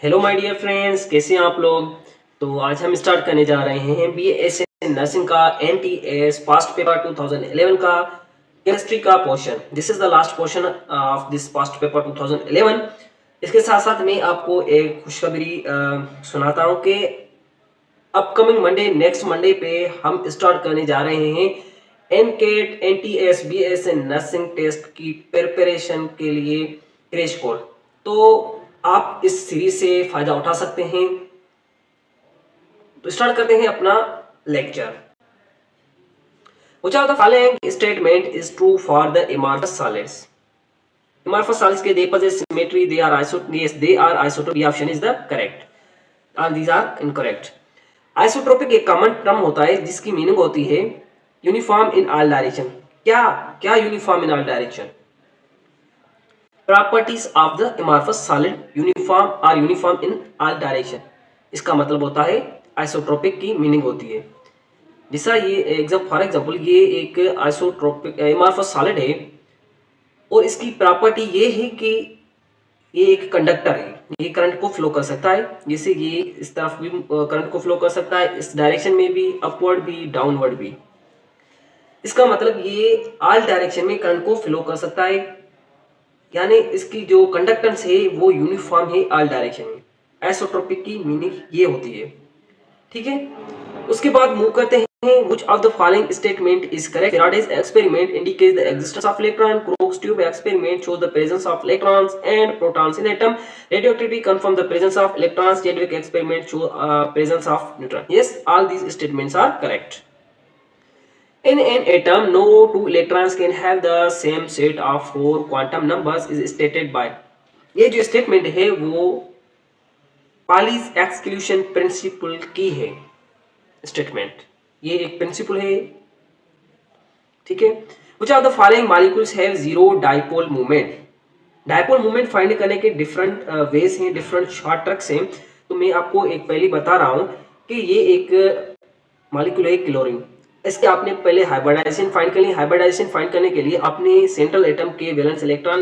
Hello my dear friends, कैसे हैं आप लोग। तो आज हम स्टार्ट करने जा रहे हैं बीएससी नर्सिंग का एनटीएस पास्ट पेपर 2011 का केमिस्ट्री का portion. This is the last portion of this past paper 2011। इसके साथ साथ मैं आपको एक खुशखबरी सुनाता हूं कि अपकमिंग मंडे नेक्स्ट मंडे पे हम स्टार्ट करने जा रहे हैं एनकेट एनटीएस बीएससी नर्सिंग टेस्ट की प्रिपरेशन के लिए क्रैश कोर्स। तो आप इस सीरीज से फायदा उठा सकते हैं। तो स्टार्ट करते हैं अपना lecture. Which of the following statement is true for the amorphous solids? Amorphous solids के they possess symmetry, they are isotropic. The option is the correct. All these are incorrect. Isotropic एक common term होता है जिसकी meaning होती है uniform in all direction. क्या क्या uniform in all direction? Properties of the amorphous solid uniform in all direction. इसका मतलब होता है आइसोट्रोपिक की मीनिंग होती है। जैसा ये फॉर एग्जांपल ये एक आइसोट्रोपिक amorphous solid है और इसकी प्रॉपर्टी ये है कि ये एक कंडक्टर है, ये करंट को फ्लो कर सकता है। जैसे ये इस तरफ भी करंट को फ्लो कर सकता है, इस डायरेक्शन में भी, अपवर्ड भी, डाउनवर्ड भी। इसका मतलब ये ऑल डायरेक्शन में करंट को फ्लो कर सकता है, यानी इसकी जो कंडक्टेंस है वो यूनिफॉर्म है ऑल डायरेक्शन में। आइसोट्रोपिक की मीनिंग ये होती है, ठीक है। उसके बाद मूव करते हैं which of the following statement is correct? Faraday's experiment indicates the existence of electron. Crookes tube experiment shows the presence of electrons and protons in atom. Radioactivity confirm the presence of electrons. Chadwick experiment show presence of neutron. Yes, all these statements are correct. In an atom, no two electrons can have the same set of four quantum numbers is stated by. ये जो statement है वो पालीज exclusion principal की है statement. ये एक principal है, ठीक है। Which of the following molecules have zero dipole moment? Dipole movement find करने के डिफरेंट वेज हैं, डिफरेंट शॉर्ट ट्रिक्स हैं। तो मैं आपको एक पहले बता रहा हूं कि ये एक मॉलिक्यूल है क्लोरीन। इसके आपने पहले हाइब्रिडाइजेशन फाइंड करनी। हाइब्रिडाइजेशन फाइंड करने के लिए अपने सेंट्रल एटम के वैलेंस इलेक्ट्रॉन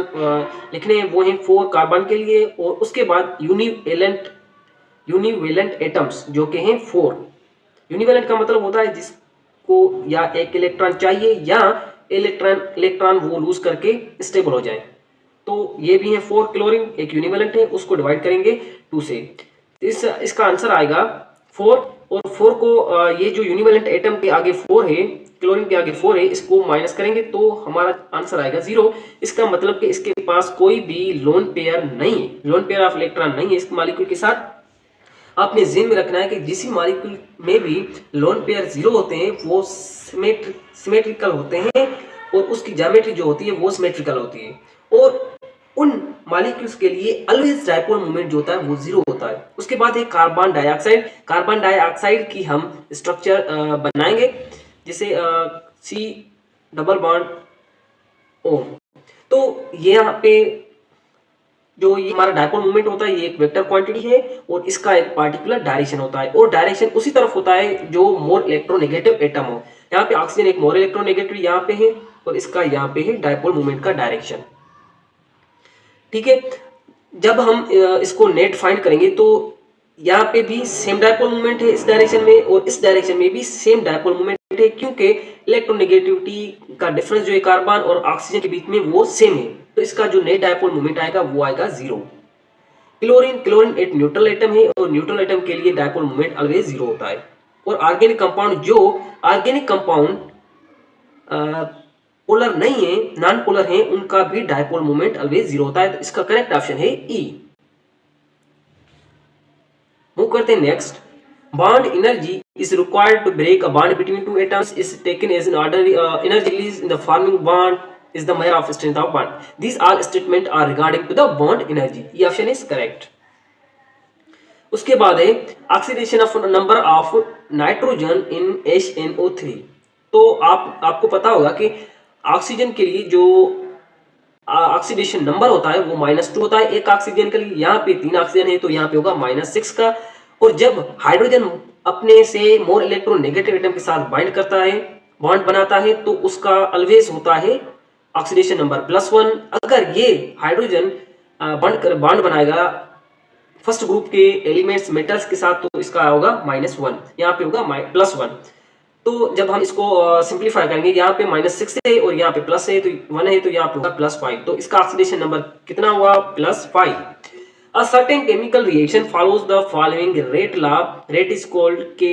लिखने हैं, वो हैं 4 कार्बन के लिए, और उसके बाद यूनिवेलेंट एटम्स जो कि हैं 4। यूनिवेलेंट का मतलब होता है जिसको या एक इलेक्ट्रॉन चाहिए या इलेक्ट्रॉन वो लूज करके स्टेबल हो जाए। तो ये भी है 4 क्लोरीन, एक यूनिवेलेंट है, उसको डिवाइड करेंगे 2 से। इसका आंसर आएगा 4। और 4 को ये जो यूनिवेलेंट एटम के आगे 4 है, क्लोरीन के आगे 4 है, इसको माइनस करेंगे तो हमारा आंसर आएगा 0। इसका मतलब कि इसके पास कोई भी लोन पेयर नहीं है, लोन पेयर ऑफ इलेक्ट्रॉन नहीं है इस मॉलिक्यूल के साथ। आपने ज़हन में रखना है कि जिस मॉलिक्यूल में भी लोन पेयर 0 होते हैं वो सिमेट्रिकल होते हैं और उसकी ज्योमेट्री जो होती है वो सिमेट्रिकल होती है, और उन मॉलिक्यूल्स के लिए ऑलवेज डायपोल मोमेंट जो होता है वो 0 होता है। उसके बाद है कार्बन डाइऑक्साइड। कार्बन डाइऑक्साइड की हम स्ट्रक्चर बनाएंगे, जैसे C डबल बॉन्ड O। तो यहाँ पे जो ये हमारा डायपोल मूवमेंट होता है ये एक वेक्टर क्वांटिटी है और इसका एक पार्टिकुलर डायरेक्शन होता है, और डायरेक्शन उसी तरफ होता है जो मोर इलेक्ट्रोनेगेटिव एटम हो। यहाँ पे ऑक्सीजन एक मोर इलेक्ट्रोनेगेटिव यहाँ पे है और इसका यहाँ पे है डायपोल मूवमेंट का डायरेक्शन, ठीक है। जब हम इसको नेट फाइंड करेंगे तो यहाँ पे भी सेम डायपोल मूवमेंट है इस डायरेक्शन में, और इस डायरेक्शन में भी सेम डायपोल मूवमेंट है, क्योंकि इलेक्ट्रोनेगेटिविटी का डिफरेंस जो है कार्बन और ऑक्सीजन के बीच में वो सेम है। तो इसका जो नेट डायपोल मूवमेंट आएगा वो आएगा 0। क्लोरीन एक न्यूट्रल एटम है और न्यूट्रल एटम के लिए डायपोल मूवमेंट ऑलवेज 0 होता है। और ऑर्गेनिक कंपाउंड पोलर नहीं है, नॉन पोलर है, उनका भी डायपोल मूवमेंट ऑलवेज 0 होता है। तो इसका करेक्ट ऑप्शन है E। मूव करते हैं next. Bond energy is required to break a bond between two atoms is taken as an ordinary energy release in the forming bond is the measure of strength of bond. These all statements are regarding to the bond energy. ये option is correct. उसके बाद है oxidation of number of nitrogen in HNO3। तो आपको पता होगा कि oxygen के लिए जो ऑक्सीडेशन नंबर होता है वो -2 होता है एक ऑक्सीजन के लिए। यहाँ पे 3 ऑक्सीजन है तो यहाँ पे होगा -6 का। और जब हाइड्रोजन अपने से मोर इलेक्ट्रोनेगेटिव एटम के साथ बाइंड करता है, बॉन्ड बनाता है, तो उसका ऑलवेज होता है ऑक्सीडेशन नंबर +1। अगर ये हाइड्रोजन बॉन्ड बनाएगा फर्स्ट ग्रुप के एलिमेंट्स मेटल्स के साथ, तो इसका होगा -1, यहाँ पे होगा +1। तो जब हम इसको सिंप्लीफाई करेंगे, यहाँ पे -6 है और यहाँ पे प्लस है, तो 1 है, तो यहाँ पे होगा +5। तो इसका ऑक्सीडेशन नंबर कितना हुआ? +5। A certain chemical reaction follows the following rate law. Rate is called K,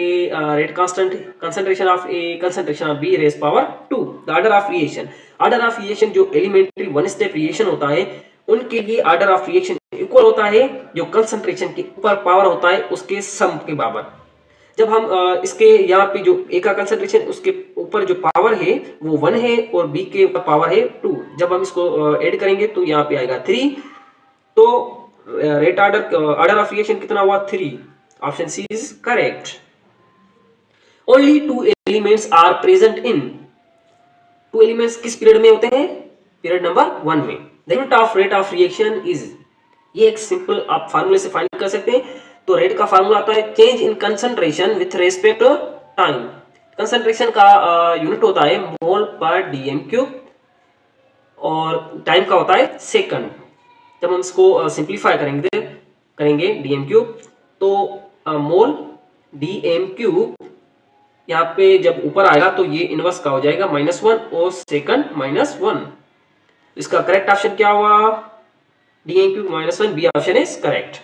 rate constant, concentration of A, concentration of B raised power 2. The order of reaction. Order of reaction जो elementary one step reaction होता है, उनके लिए order of reaction equal होता है जो concentration के ऊपर पावर होता है उसके सम के बराबर। जब हम इसके यहाँ पे जो A का कंसंट्रेशन, उसके ऊपर जो पावर है वो 1 है और B के ऊपर पावर है 2। जब हम इसको ऐड करेंगे तो यहाँ पे आएगा 3। तो रेट ऑर्डर ऑफ रिएक्शन कितना हुआ? 3। Option C is correct. Only 2 elements are present in, 2 elements किस पीरियड में होते हैं? पीरियड नंबर 1 में। The unit of rate of reaction is, ये एक सिंपल आप फार्मूले से फाइंड कर सकते हैं। तो रेट का फार्मूला आता है change in concentration with respect to time. Concentration का यूनिट होता है मोल पर डीएम क्यूब और टाइम का होता है सेकंड। जब हम इसको सिंप्लीफाई करेंगे डीएम क्यूब, तो मोल डीएम क्यूब यहाँ पे जब ऊपर आएगा तो ये इनवर्स का हो जाएगा -1 और सेकंड -1। इसका करेक्ट ऑप्शन क्या हुआ? Dm cube -1, B option is correct.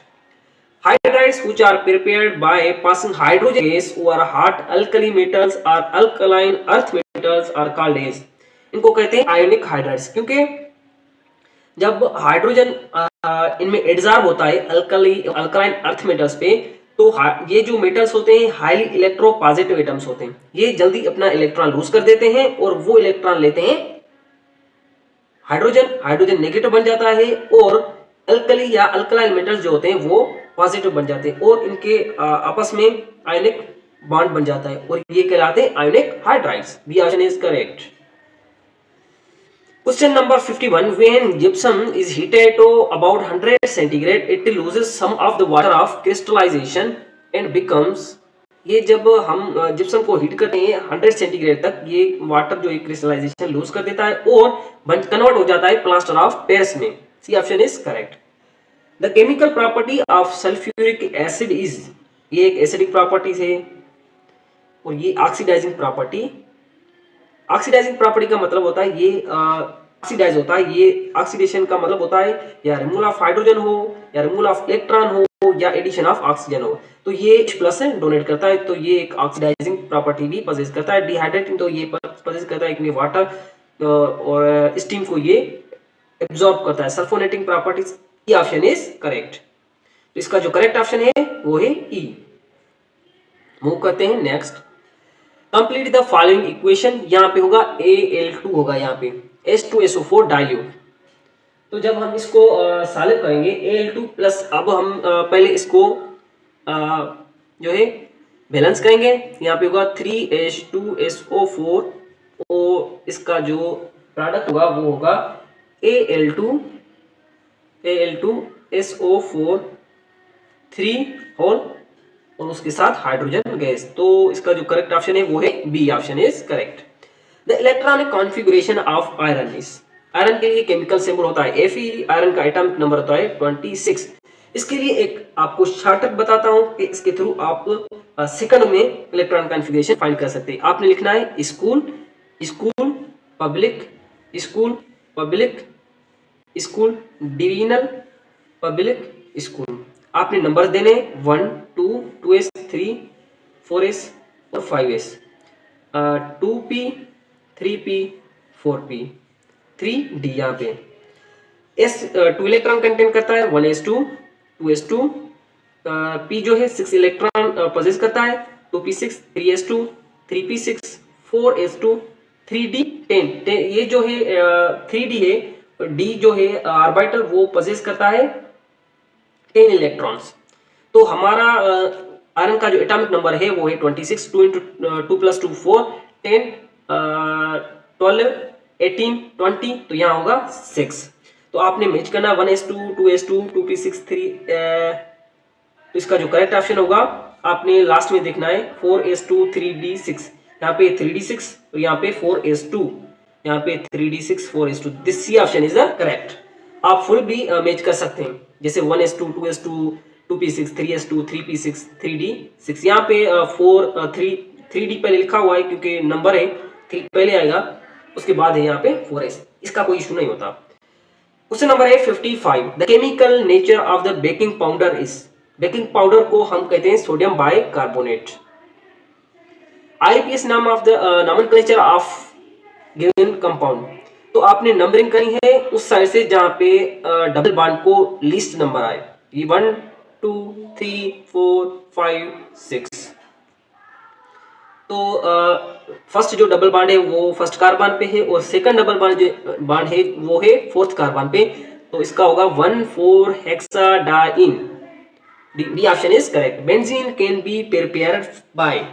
Hydrides which are prepared by passing hydrogen gas over hot alkali metals or alkaline earth metals are called as, इनको कहते हैं आयोनिक हाइड्राइड्स, क्योंकि जब हाइड्रोजन इनमें adsorb होता है अल्कलाइन अर्थ मेटल्स पे, तो ये जो मेटल्स होते हैं हाईली इलेक्ट्रोपॉजिटिव एटम्स होते हैं, ये जल्दी अपना इलेक्ट्रॉन लूज कर देते हैं और वो इलेक्ट्रॉन लेते हैं हाइड्रोजन नेगेटिव बन जाता है और अल्कली या अल्कलाइन मेटल्स जो होते हैं वो पॉजिटिव बन जाते हैं और इनके आपस में आयनिक बॉन्ड बन जाता है और ये कहलाते हैं ionic hydrides. B option is correct. Question number 51. When gypsum is heated to about 100 centigrade, it loses some of the water of crystallization and becomes, ये जब हम जिप्सम को हीट करते हैं 100 सेंटीग्रेड तक, ये वाटर जो है क्रिस्टलाइजेशन लूज कर देता है और कन्वर्ट हो जाता है प्लास्टर ऑफ पेरिस में। C option is correct. The chemical property of sulphuric acid is, ये एक एसिडिक प्रॉपर्टी है और ये ऑक्सीडाइजिंग प्रॉपर्टी। ऑक्सीडाइजिंग प्रॉपर्टी का मतलब होता है ये ऑक्सीडाइज होता है, ये ऑक्सीडेशन का मतलब होता है या रिमूवल ऑफ हाइड्रोजन हो या रिमूवल ऑफ इलेक्ट्रॉन हो या एडिशन ऑफ ऑक्सीजन हो, तो ये H+ डोनेट करता है, तो ये एक ऑक्सीडाइजिंग प्रॉपर्टी भी पजेस करता है। डिहाइड्रेटिंग तो ये पजेस करता है क्योंकि वाटर और स्टीम को ये एब्जॉर्ब करता है। Sulphonating properties, E option is correct. तो इसका जो करेक्ट ऑप्शन है वो है ई। मूव करते हैं next. Complete the following equation, यहाँ पे होगा Al2 होगा यहाँ पे H2SO4 डाइल्यूट। तो जब हम इसको सॉल्व करेंगे Al2 प्लस, अब हम पहले इसको जो है बैलेंस करेंगे। यहाँ पे होगा 3H2SO4 और इसका जो प्रोडक्ट होगा वो होगा Al2SO4 3 होल और उसके साथ हाइड्रोजन गैस। तो इसका जो करेक्ट ऑप्शन है वो है B option is correct. The electronic configuration of iron is, iron के लिए केमिकल सिंबल होता है Fe, आयरन का एटॉमिक नंबर होता है 26। इसके लिए एक आपको शॉर्टकट बताता हूं कि इसके थ्रू आप सेकंड में इलेक्ट्रॉन कॉन्फ़िगरेशन फाइंड कर सकते हैं। आपने लिखना है school school public school public school divisional public school. आपने नंबर देने 1 2 2s 3 4s और 5s, 2p 3p 4p 3d। यहाँ पे s 2 इलेक्ट्रॉन कंटेन करता है 1s2 2s2, p जो है 6 इलेक्ट्रॉन पोजेस करता है 2p6 3s2 3p6 4s2 3d 10। ये जो है 3d है, d जो है ऑर्बिटल वो पोजेस करता है 10 इलेक्ट्रॉन्स। तो हमारा आयरन का जो एटॉमिक नंबर है वो है 26। 2 × 2 + 2 4 10 12 18 20, तो यहाँ होगा 6। तो आपने मैच करना 1s2 2s2 2p6 3, तो इसका जो करेक्ट ऑप्शन होगा आपने लास्ट में देखना है 4s2 3d6। यहाँ पे 3d6 और यहाँ पे 4s2, यहाँ पे 3d6 4s2। This C option is the correct. आप फुल भी मैच कर सकते हैं, जैसे 1s2 2s2 2p6 3s2 3p6 3d6। यहाँ पे 3d पहले लिखा हुआ है क्योंकि नंबर है, 3 पहले आएगा, उसके बाद है यहाँ पे 4s। इसका कोई इशू नहीं होता। क्वेश्चन नंबर है 55, the chemical nature of the baking powder is. Baking powder को हम कहते हैं सोडियम बाइकार्बोनेट। IUPAC नाम of the nomenclature of given compound. तो आपने नंबरिंग करी है उस साइड से जहां पे डबल बॉन्ड को लीस्ट नंबर आए। ये 1 2 3 4 5 6। तो फर्स्ट जो डबल बॉन्ड है वो फर्स्ट कार्बन पे है और सेकंड डबल बॉन्ड है वो है फोर्थ कार्बन पे। तो इसका होगा 1,4 hexadiene. D option is correct. Benzene can be prepared by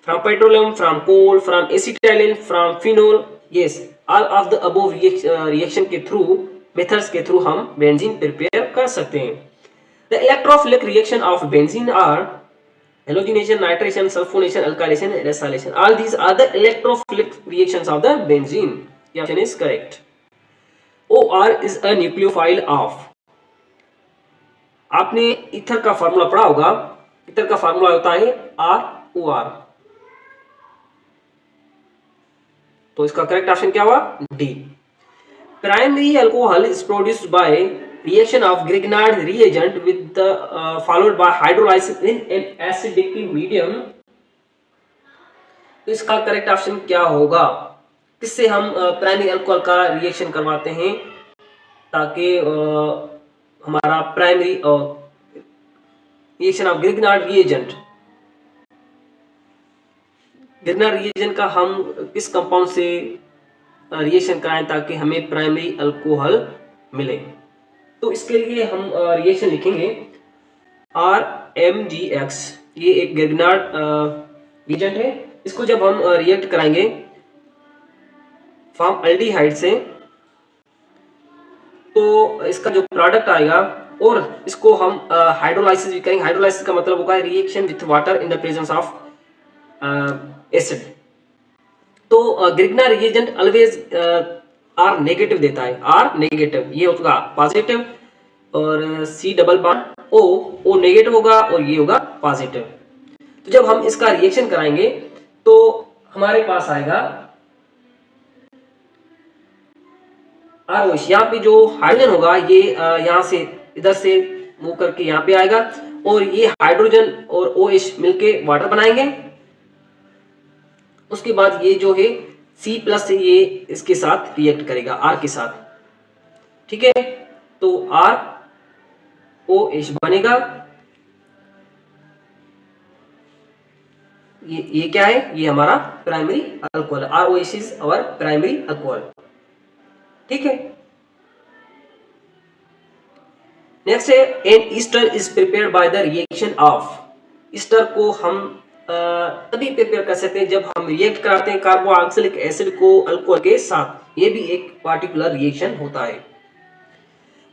from petroleum, from coal, from acetylene, from phenol. Yes, all of the above reaction के थ्रू मेथड्स के through हम बेंजीन प्रिपेयर कर सकते हैं। The electrophilic reaction of benzene are halogenation, nitration, sulfonation, alkylation, and acylation. All these are the electrophilic reactions of the benzene. The option is correct. OR is a nucleophile of। आपने ether का formula पढ़ा होगा। Ether का formula होता है ROR। तो इसका correct option क्या हुआ? D. Primary alcohol is produced by reaction of Grignard reagent with followed by hydrolysis in an acidic medium. तो इसका करेक्ट ऑप्शन क्या होगा? किससे हम प्राइमरी अल्कोहल का रिएक्शन करवाते हैं ताकि हमारा primary reaction of Grignard reagent, Grignard reagent का हम किस कंपाउंड से रिएक्शन कराएं ताकि हमें प्राइमरी अल्कोहल मिले? तो इसके लिए हम रिएक्शन लिखेंगे RMGX। ये एक ग्रिग्नार्ड रिएजेंट है। इसको जब हम रिएक्ट कराएंगे फॉर्मल्डिहाइड से तो इसका जो प्रोडक्ट आएगा और इसको हम हाइड्रोलाइसिस भी करेंगे। हाइड्रोलाइसिस का मतलब होगा reaction with water in the presence of acid. तो Grignard reagent always R negative देता है। R नेगेटिव, ये होगा पॉजिटिव और C double bond O negative होगा और ये होगा पॉजिटिव। तो जब हम इसका रिएक्शन कराएंगे तो हमारे पास आएगा ROH। यहाँ पे जो हाइड्रोजन होगा ये यहाँ से इधर से मूव करके यहाँ पे आएगा और ये हाइड्रोजन और OH मिलके वाटर बनाएंगे। उसके बाद ये जो है C+ से ये इसके साथ रिएक्ट करेगा R के साथ। ठीक है, तो ROH बनेगा। ये क्या है? ये हमारा primary alcohol. ROH is our primary alcohol. ठीक है, नेक्स्ट है an ester is prepared by the reaction of. Ester को हम तभी प्रिपेयर कर सकते हैं जब हम रिएक्ट कराते हैं कार्बोक्सिलिक एसिड को अल्कोहल के साथ। ये भी एक पार्टिकुलर रिएक्शन होता है।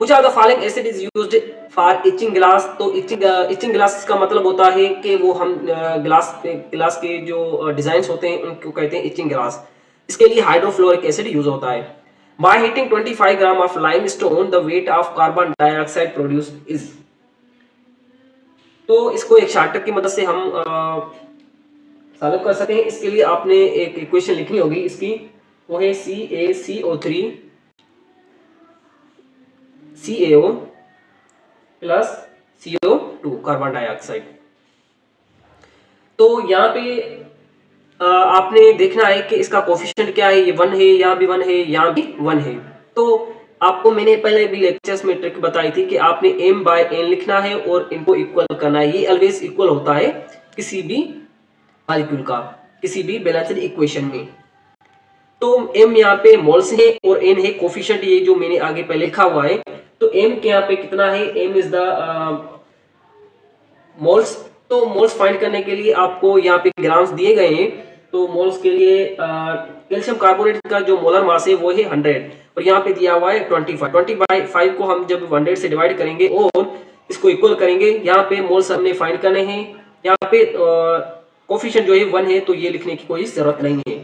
Which of the following acid is used for etching glass? तो etching glass का मतलब होता है कि वो हम ग्लास के जो डिजाइन्स होते हैं उनको कहते हैं etching glass। इसके लिए हाइड्रोफ्लोरिक एसिड यूज होता है। By heating 25 gram of limestone, the weight of carbon dioxide produced is। तो इसको एक शॉर्टकट की मदद से हम सॉल्व कर सकते हैं। इसके लिए आपने एक इक्वेशन लिखनी होगी इसकी, वो है CaCO3 CaO plus CO2 carbon dioxide. तो यहाँ पे आपने देखना है कि इसका कोफिशिएंट क्या है। ये 1 है, यहाँ भी 1 है, यहाँ भी 1 है। तो आपको मैंने पहले भी लेक्चर्स में ट्रिक बताई थी कि आपने m/n लिखना है और इनको इक्वल करना है। ये ऑलवेज इक्वल होता है किसी भी मॉलिक्यूल का, किसी भी बैलेंस्ड इक्वेशन में। तो m यहाँ पे मोल्स है और n है कोफिशिएंट, ये जो मैंने आगे पहले लिखा हुआ है। तो m के यहाँ पे कितना है? m is the moles. तो मोल्स फाइंड करने के लिए आपको यहाँ पे ग्राम्स दिए गए हैं। तो मोल्स के लिए कैल्शियम कार्बोनेट का जो मोलर मास है वो है 100 और यहाँ पे दिया हुआ है 25। 25 को हम जब 100 से डिवाइड करेंगे और इसको इक्वल करेंगे, यहाँ पे मोल्स हमने फाइंड करने हैं। यहाँ पे कोफिशिएंट जो है 1 है, तो ये लिखने की कोई जरूरत नहीं है।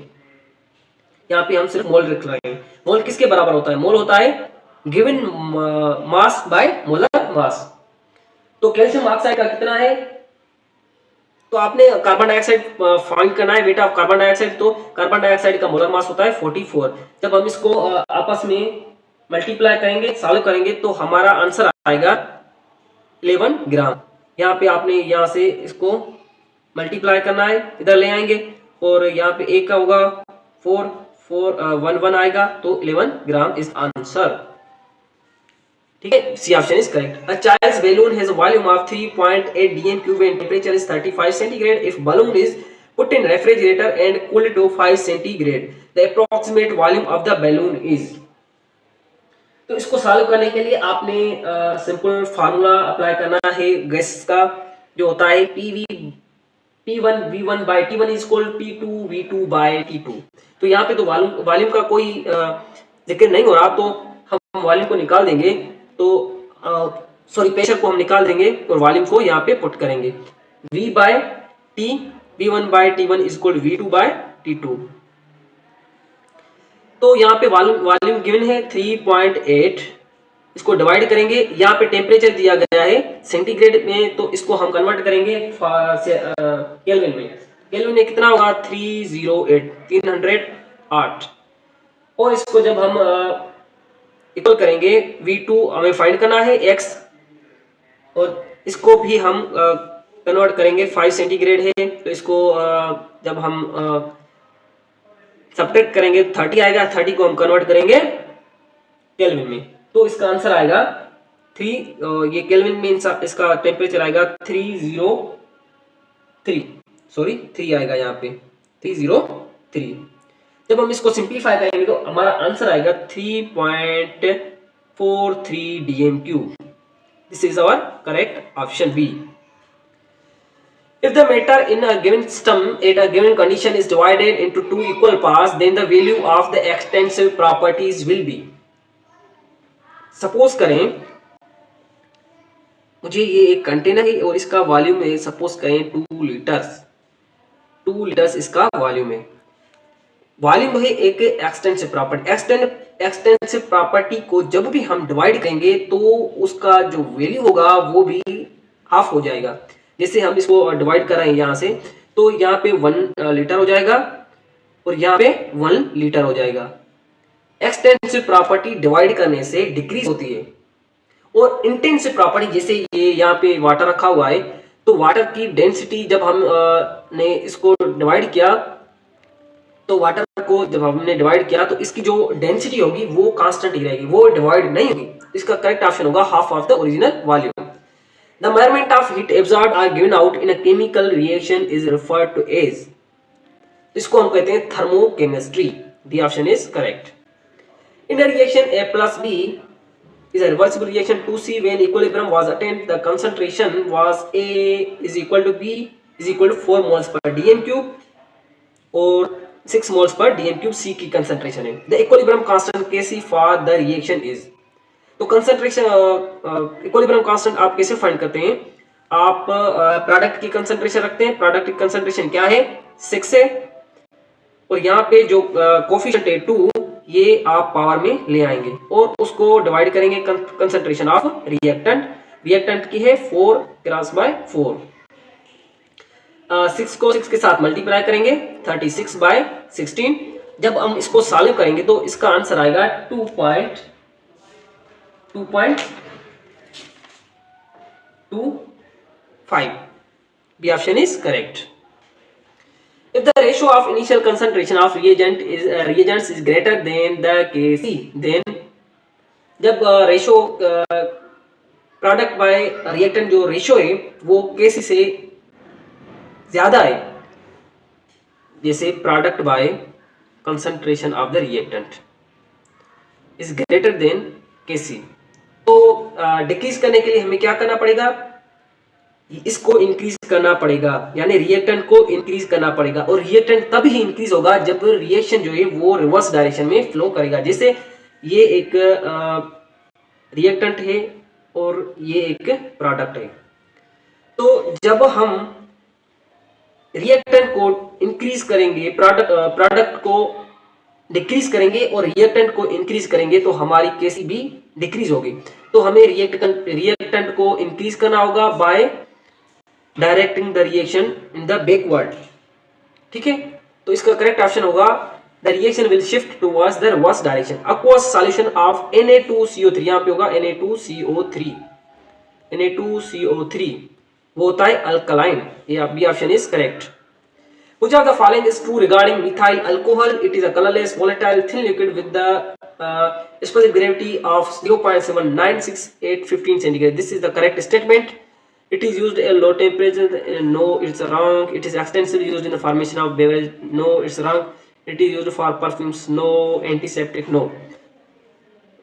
यहाँ पे हम सिर्फ मोल लिख रहे हैं। मोल किसके बराबर होता है? मोल होता है given mass by molar mass. तो कैल्शियम ऑक्साइड का कितना है, तो आपने कार्बन डाइऑक्साइड फाइंड करना है, वेट ऑफ कार्बन डाइऑक्साइड। तो कार्बन डाइऑक्साइड का मोलर मास होता है 44। जब हम इसको आपस में मल्टीप्लाई करेंगे, सॉल्व करेंगे, तो हमारा आंसर आएगा 11 ग्राम। यहाँ पे आपने यहाँ से इसको मल्टीप्लाई करना है, इधर ले आएंगे, और यहाँ पे एक का होगा 4 4 1 1 आएगा, तो 11 ग्राम इज आंसर। ठीक है, C option is correct. A child's balloon has a volume of 3.8 dm cube and temperature is 35 centigrade. If balloon is put in refrigerator and cooled to 5 centigrade, the approximate volume of the balloon is। तो इसको solve करने के लिए आपने simple formula apply करना है gas का, जो होता है P1 V1 by T1 is equal P2 V2 by T2। तो यहाँ पे तो वॉल्यूम का कोई जिक्र नहीं हो रहा, तो हम वॉल्यूम को निकाल देंगे, तो सॉरी प्रेशर को हम निकाल देंगे और वॉल्यूम को यहाँ पे पुट करेंगे। V by T V1 by T1 is equal V2 by T2। तो यहाँ पे वॉल्यूम गिवन है 3.8, इसको डिवाइड करेंगे, यहाँ पे टेम्परेचर दिया गया है सेंटीग्रेड में, तो इसको हम कन्वर्ट करेंगे केल्विन में। केल्विन में कितना होगा 308 और इसको जब हम इक्वल करेंगे, V2 हमें फाइंड करना है x, और इसको भी हम कन्वर्ट करेंगे, 5 सेंटीग्रेड है, तो इसको जब हम सब्ट्रैक्ट करेंगे 30 आएगा, 30 को हम कन्वर्ट करेंगे केल्विन में, तो इसका आंसर आएगा 3। ये केल्विन में इसका टेम्परेचर आएगा 3 आएगा, यहाँ पे 303। जब हम इसको सिंप्लीफाई करेंगे तो हमारा आंसर आएगा 3.43 dm³। This is our correct option B. If the matter in a given system at a given condition is divided into two equal parts, then the value of the extensive properties will be। Suppose करें मुझे ये एक container है और इसका volume है, suppose करें 2 litres इसका वॉल्यूम है। वॉल्यूम है एक एक्सटेंसिव प्रॉपर्टी। एक्सटेंसिव प्रॉपर्टी को जब भी हम डिवाइड करेंगे तो उसका जो वैल्यू होगा वो भी हाफ हो जाएगा। जैसे हम इसको डिवाइड कर रहे हैं यहाँ से, तो यहाँ पे 1 लीटर हो जाएगा और यहाँ पे 1 लीटर हो जाएगा। एक्सटेंसिव प्रॉपर्टी डिवाइड करने से डिक्रीज होती है। और इंटेंसिव प्रॉपर्टी, जैसे ये यहाँ पे वाटर रखा हुआ है, तो वाटर की डेंसिटी जब हम ने इसको डिवाइड किया, तो वाटर को जब हमने डिवाइड किया तो इसकी जो डेंसिटी होगी वो कांस्टेंट ही रहेगी, वो डिवाइड नहीं होगी। इसका करेक्ट ऑप्शन होगा half of the original volume. The measurement of heat absorbed or given out in a chemical reaction is referred to as। इसको हम कहते हैं thermochemistry। The option is correct। In a reaction A plus B is a reversible reaction 2C when equilibrium was attained, the concentration was A is equal to B is equal to 4 moles per dm³ और 6 moles per dm³ C की concentration है। The equilibrium constant Kc for the reaction is। तो concentration equilibrium constant आप कैसे find करते हैं? आप product की कंसंट्रेशन रखते हैं। प्रोडक्ट की कंसंट्रेशन क्या है 6 है, और यहाँ पे जो कोफिशिएंट है 2, ये आप पावर में ले आएंगे और उसको डिवाइड करेंगे कंसंट्रेशन ऑफ रिएक्टेंट की है 4 × 4। 6 को 6 के साथ मल्टीप्लाई करेंगे 36/16। जब हम इसको सॉल्व करेंगे तो इसका आंसर आएगा 2.25। The option is correct। If the ratio of initial concentration of reagents is greater than the Kc, then जब रेशो प्रोडक्ट बाय रिएक्टेंट जो रेशो है वो Kc से ज्यादा है, जैसे product by concentration of the reactant is greater than Kc, तो decrease करने के लिए हमें क्या करना पड़ेगा? इसको इंक्रीज करना पड़ेगा, यानी रिएक्टेंट को इंक्रीज करना पड़ेगा। और रिएक्टेंट तब ही इंक्रीज होगा जब रिएक्शन जो है वो रिवर्स डायरेक्शन में फ्लो करेगा। जैसे ये एक रिएक्टेंट है और ये एक प्रोडक्ट है, तो जब हम रिएक्टेंट को इंक्रीज करेंगे, प्रोडक्ट को डिक्रीज करेंगे और रिएक्टेंट को इंक्रीज करेंगे तो हमारी केसी भी डिक्रीज होगी। तो हमें रिएक्टेंट को इंक्रीज करना होगा bye directing the reaction in the backward. ठीक है, तो इसका करेक्ट ऑप्शन होगा the reaction will shift towards the reverse direction. aqueous solution of Na2CO3, यहां पे होगा Na2CO3, Na2CO3 वो होता है अल्कलाइन। ये B option is correct. Which of the following is true regarding methyl alcohol? It is a colorless, volatile, thin liquid with the specific gravity of 0.796815 centigrade. This is the correct statement. It is used at low temperature. No, it's wrong. It is extensively used in the formation of beverage. No, it's wrong. It is used for perfumes. No, antiseptic. No.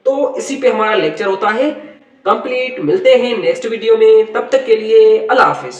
तो इसी पे हमारा lecture होता है complete. मिलते हैं next video में, तब तक के लिए अल्लाह हाफिज।